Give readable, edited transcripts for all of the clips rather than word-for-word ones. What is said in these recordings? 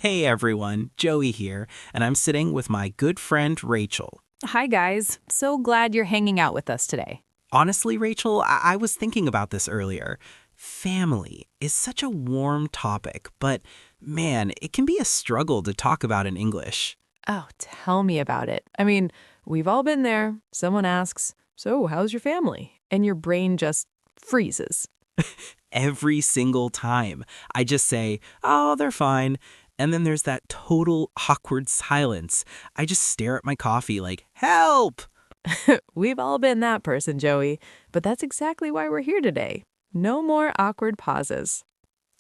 Hey everyone, Joey here, and I'm sitting with my good friend Rachel. Hi, guys. So glad you're hanging out with us today. Honestly, Rachel, I was thinking about this earlier. Family is such a warm topic, but man, it can be a struggle to talk about in English. Oh, tell me about it. I mean, we've all been there. Someone asks, "So, how's your family?" And your brain just freezes. Every single time, I just say, oh, they're fine. And then there's that total awkward silence. I just stare at my coffee like, help! We've all been that person, Joey. But that's exactly why we're here today. No more awkward pauses.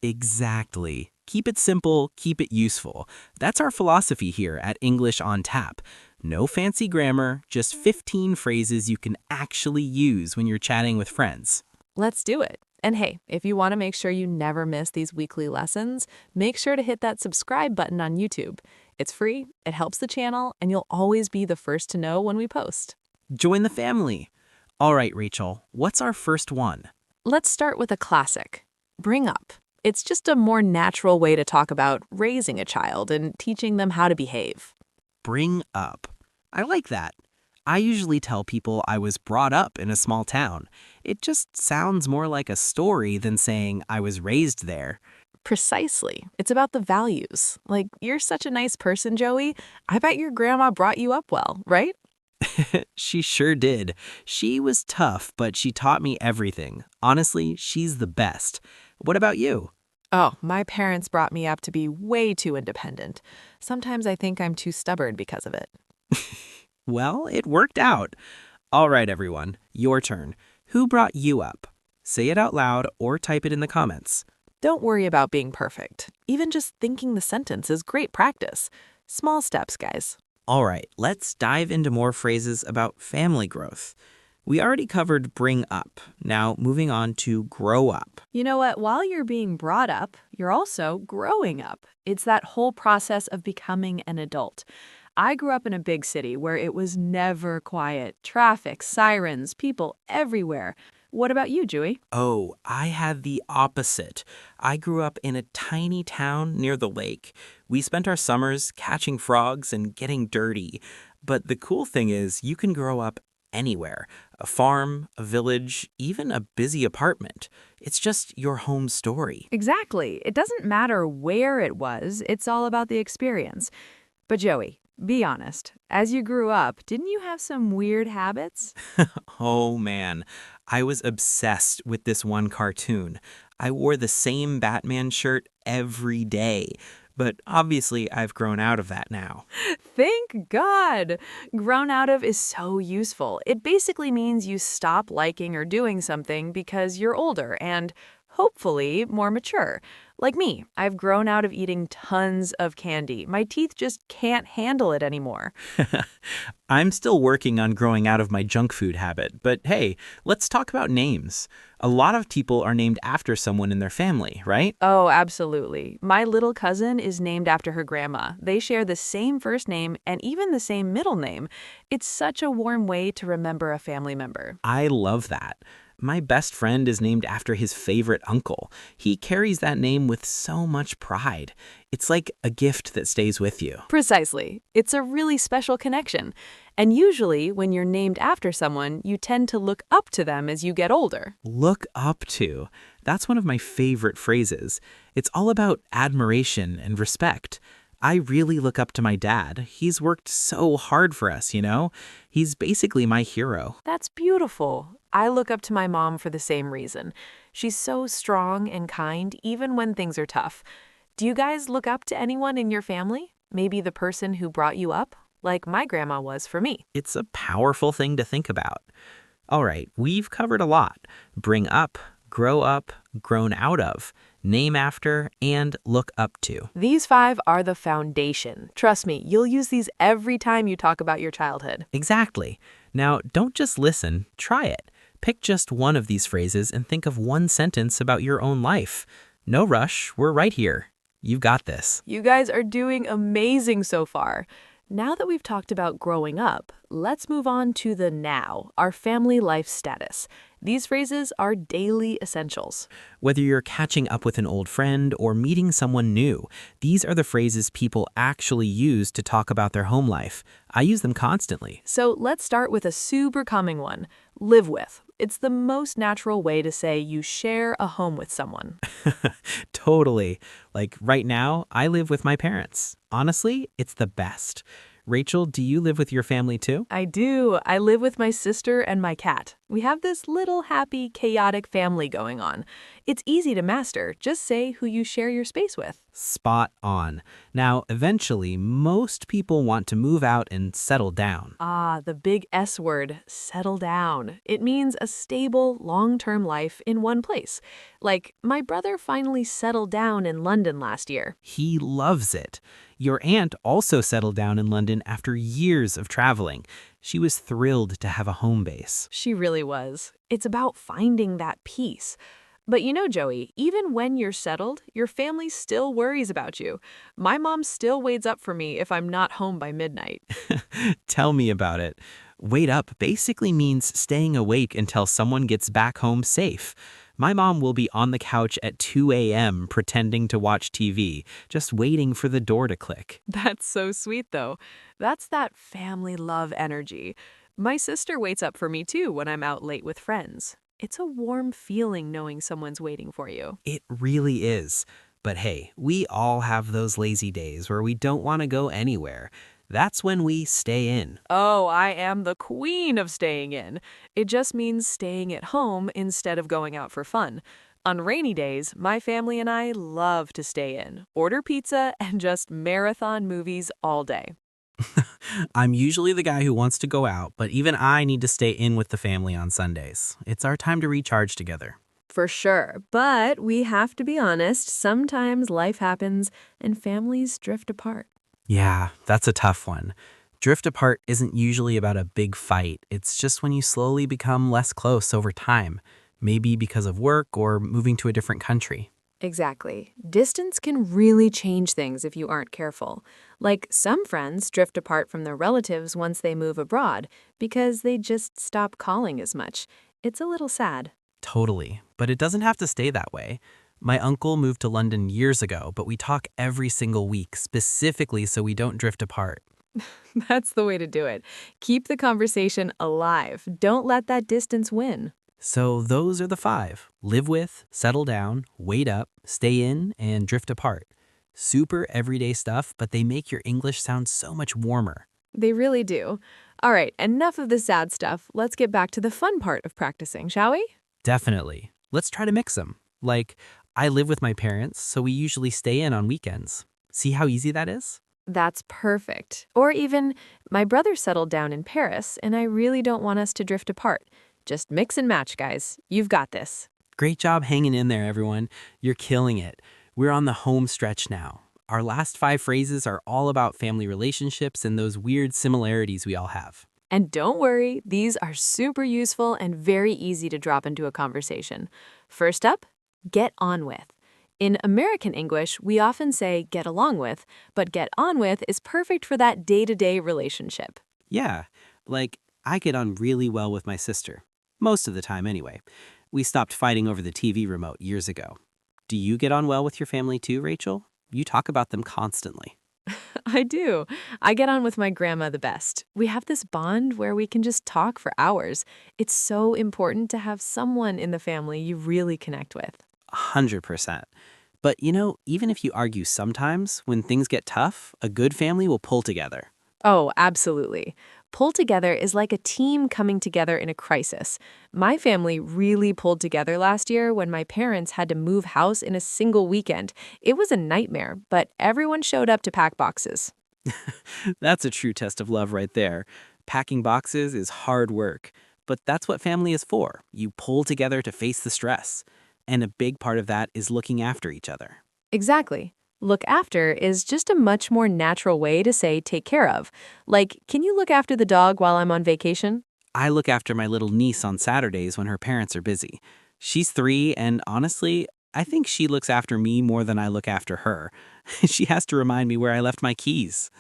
Exactly. Keep it simple, keep it useful. That's our philosophy here at English on Tap. No fancy grammar, just 15 phrases you can actually use when you're chatting with friends. Let's do it. And hey, if you want to make sure you never miss these weekly lessons, make sure to hit that subscribe button on YouTube. It's free, it helps the channel, and you'll always be the first to know when we post. Join the family. All right, Rachel, what's our first one? Let's start with a classic, bring up. It's just a more natural way to talk about raising a child and teaching them how to behave. Bring up. I like that. I usually tell people I was brought up in a small town. It just sounds more like a story than saying I was raised there. Precisely. It's about the values. Like, you're such a nice person, Joey. I bet your grandma brought you up well, right? She sure did. She was tough, but she taught me everything. Honestly, she's the best. What about you? Oh, my parents brought me up to be way too independent. Sometimes I think I'm too stubborn because of it. Well, it worked out. All right, everyone, your turn. Who brought you up? Say it out loud or type it in the comments. Don't worry about being perfect. Even just thinking the sentence is great practice. Small steps, guys. All right, let's dive into more phrases about family growth. We already covered bring up. Now, moving on to grow up. You know what? While you're being brought up, you're also growing up. It's that whole process of becoming an adult. I grew up in a big city where it was never quiet. Traffic, sirens, people everywhere. What about you, Joey? Oh, I had the opposite. I grew up in a tiny town near the lake. We spent our summers catching frogs and getting dirty. But the cool thing is, you can grow up anywhere. A farm, a village, even a busy apartment. It's just your home story. Exactly. It doesn't matter where it was, it's all about the experience. But Joey, be honest, as you grew up, didn't you have some weird habits? Oh man, I was obsessed with this one cartoon. I wore the same Batman shirt every day. But obviously, I've grown out of that now. Thank God! Grown out of is so useful. It basically means you stop liking or doing something because you're older and, hopefully, more mature. Like me, I've grown out of eating tons of candy. My teeth just can't handle it anymore. I'm still working on growing out of my junk food habit, but hey, let's talk about names. A lot of people are named after someone in their family, right? Oh, absolutely. My little cousin is named after her grandma. They share the same first name and even the same middle name. It's such a warm way to remember a family member. I love that. My best friend is named after his favorite uncle. He carries that name with so much pride. It's like a gift that stays with you. Precisely. It's a really special connection. And usually, when you're named after someone, you tend to look up to them as you get older. Look up to. That's one of my favorite phrases. It's all about admiration and respect. I really look up to my dad. He's worked so hard for us, you know? He's basically my hero. That's beautiful. I look up to my mom for the same reason. She's so strong and kind, even when things are tough. Do you guys look up to anyone in your family? Maybe the person who brought you up, like my grandma was for me. It's a powerful thing to think about. All right, we've covered a lot. Bring up, grow up, grown out of, name after, and look up to. These 5 are the foundation. Trust me, you'll use these every time you talk about your childhood. Exactly. Now, don't just listen, try it. Pick just one of these phrases and think of one sentence about your own life. No rush, we're right here. You've got this. You guys are doing amazing so far. Now that we've talked about growing up, let's move on to the now, our family life status. These phrases are daily essentials. Whether you're catching up with an old friend or meeting someone new, these are the phrases people actually use to talk about their home life. I use them constantly. So let's start with a super common one, live with. It's the most natural way to say you share a home with someone. Totally. Like right now, I live with my parents. Honestly, it's the best. Rachel, do you live with your family too? I do. I live with my sister and my cat. We have this little happy, chaotic family going on. It's easy to master. Just say who you share your space with. Spot on. Now, eventually, most people want to move out and settle down. Ah, the big S word, settle down. It means a stable, long-term life in one place. Like, my brother finally settled down in London last year. He loves it. Your aunt also settled down in London after years of traveling. She was thrilled to have a home base. She really was. It's about finding that peace. But you know, Joey, even when you're settled, your family still worries about you. My mom still waits up for me if I'm not home by midnight. Tell me about it. Wait up basically means staying awake until someone gets back home safe. My mom will be on the couch at 2 a.m. pretending to watch TV, just waiting for the door to click. That's so sweet, though. That's that family love energy. My sister waits up for me too when I'm out late with friends. It's a warm feeling knowing someone's waiting for you. It really is. But hey, we all have those lazy days where we don't want to go anywhere. That's when we stay in. Oh, I am the queen of staying in. It just means staying at home instead of going out for fun. On rainy days, my family and I love to stay in, order pizza, and just marathon movies all day. I'm usually the guy who wants to go out, but even I need to stay in with the family on Sundays. It's our time to recharge together. For sure, but we have to be honest, sometimes life happens and families drift apart. Yeah, that's a tough one. Drift apart isn't usually about a big fight. It's just when you slowly become less close over time, maybe because of work or moving to a different country. Exactly. Distance can really change things if you aren't careful. Like some friends drift apart from their relatives once they move abroad because they just stop calling as much. It's a little sad. Totally, but it doesn't have to stay that way. My uncle moved to London years ago, but we talk every single week specifically so we don't drift apart. That's the way to do it. Keep the conversation alive. Don't let that distance win. So those are the 5. Live with, settle down, wait up, stay in, and drift apart. Super everyday stuff, but they make your English sound so much warmer. They really do. All right, enough of the sad stuff. Let's get back to the fun part of practicing, shall we? Definitely. Let's try to mix them. Like, I live with my parents, so we usually stay in on weekends. See how easy that is? That's perfect. Or even, my brother settled down in Paris, and I really don't want us to drift apart. Just mix and match, guys. You've got this. Great job hanging in there, everyone. You're killing it. We're on the home stretch now. Our last 5 phrases are all about family relationships and those weird similarities we all have. And don't worry, these are super useful and very easy to drop into a conversation. First up, get on with. In American English, we often say get along with, but get on with is perfect for that day-to-day relationship. Yeah, like I get on really well with my sister. Most of the time, anyway. We stopped fighting over the TV remote years ago. Do you get on well with your family too, Rachel? You talk about them constantly. I do. I get on with my grandma the best. We have this bond where we can just talk for hours. It's so important to have someone in the family you really connect with. 100%. But you know, even if you argue sometimes, when things get tough, a good family will pull together. Oh, absolutely. Pull together is like a team coming together in a crisis. My family really pulled together last year when my parents had to move house in a single weekend. It was a nightmare, but everyone showed up to pack boxes. That's a true test of love right there. Packing boxes is hard work, but that's what family is for. You pull together to face the stress. And a big part of that is looking after each other. Exactly. Look after is just a much more natural way to say take care of. Like, can you look after the dog while I'm on vacation? I look after my little niece on Saturdays when her parents are busy. She's 3, and honestly, I think she looks after me more than I look after her. She has to remind me where I left my keys.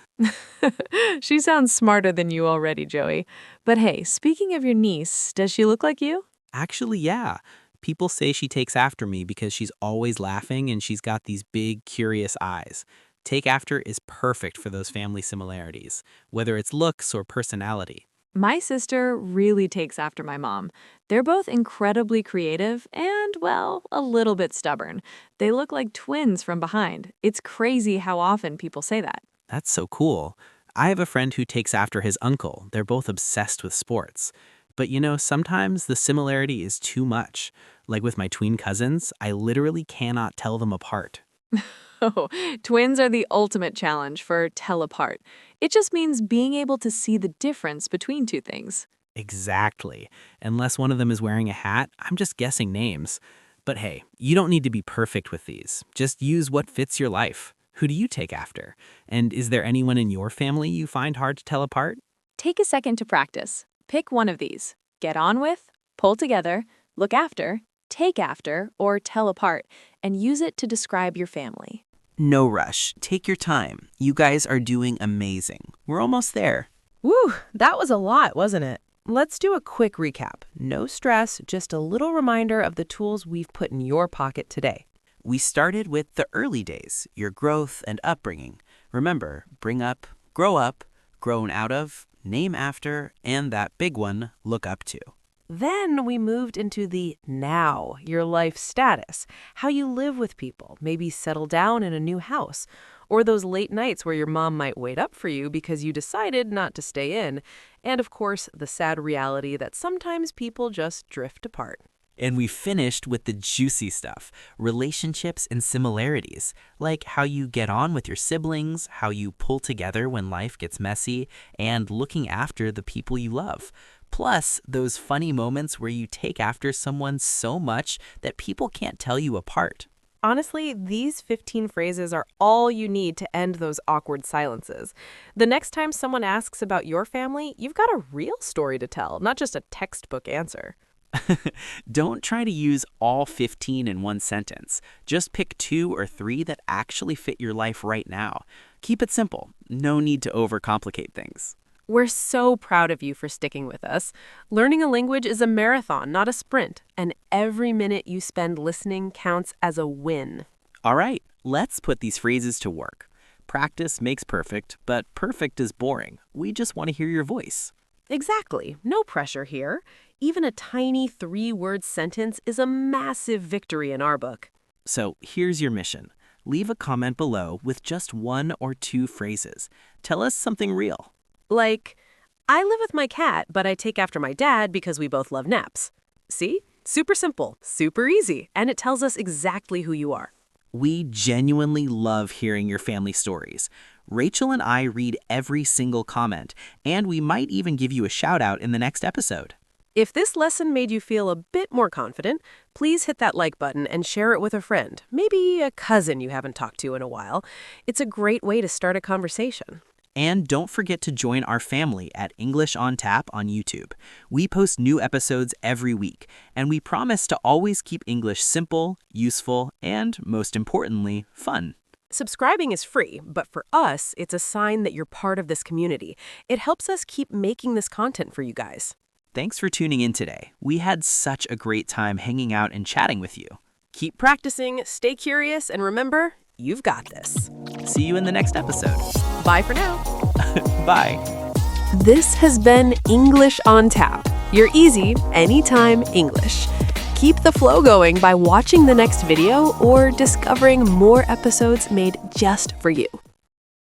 She sounds smarter than you already, Joey. But hey, speaking of your niece, does she look like you? Actually, yeah. People say she takes after me because she's always laughing and she's got these big, curious eyes. Take after is perfect for those family similarities, whether it's looks or personality. My sister really takes after my mom. They're both incredibly creative and, well, a little bit stubborn. They look like twins from behind. It's crazy how often people say that. That's so cool. I have a friend who takes after his uncle. They're both obsessed with sports. But sometimes the similarity is too much. Like with my twin cousins, I literally cannot tell them apart. Oh, twins are the ultimate challenge for tell apart. It just means being able to see the difference between two things. Exactly. Unless one of them is wearing a hat, I'm just guessing names. But hey, you don't need to be perfect with these. Just use what fits your life. Who do you take after? And is there anyone in your family you find hard to tell apart? Take a second to practice. Pick one of these. Get on with, pull together, look after, take after, or tell apart, and use it to describe your family. No rush. Take your time. You guys are doing amazing. We're almost there. Woo, that was a lot, wasn't it? Let's do a quick recap. No stress, just a little reminder of the tools we've put in your pocket today. We started with the early days, your growth and upbringing. Remember, bring up, grown out of, name after, and that big one, look up to. Then we moved into the now, your life status, how you live with people, maybe settle down in a new house, or those late nights where your mom might wait up for you because you decided not to stay in, and of course, the sad reality that sometimes people just drift apart. And we finished with the juicy stuff, relationships and similarities, like how you get on with your siblings, how you pull together when life gets messy, and looking after the people you love. Plus, those funny moments where you take after someone so much that people can't tell you apart. Honestly, these 15 phrases are all you need to end those awkward silences. The next time someone asks about your family, you've got a real story to tell, not just a textbook answer. Don't try to use all 15 in one sentence. Just pick 2 or 3 that actually fit your life right now. Keep it simple. No need to overcomplicate things. We're so proud of you for sticking with us. Learning a language is a marathon, not a sprint, and every minute you spend listening counts as a win. All right, let's put these phrases to work. Practice makes perfect, but perfect is boring. We just want to hear your voice. Exactly. No pressure here. Even a tiny 3-word sentence is a massive victory in our book. So here's your mission. Leave a comment below with just 1 or 2 phrases. Tell us something real. Like, I live with my cat, but I take after my dad because we both love naps. See? Super simple, super easy, and it tells us exactly who you are. We genuinely love hearing your family stories. Rachel and I read every single comment, and we might even give you a shout out in the next episode. If this lesson made you feel a bit more confident, please hit that like button and share it with a friend, maybe a cousin you haven't talked to in a while. It's a great way to start a conversation. And don't forget to join our family at English on Tap on YouTube. We post new episodes every week, and we promise to always keep English simple, useful, and, most importantly, fun. Subscribing is free, but for us, it's a sign that you're part of this community. It helps us keep making this content for you guys. Thanks for tuning in today. We had such a great time hanging out and chatting with you. Keep practicing, stay curious, and remember, you've got this. See you in the next episode. Bye for now. Bye. This has been English on Tap, your easy, anytime English. Keep the flow going by watching the next video or discovering more episodes made just for you.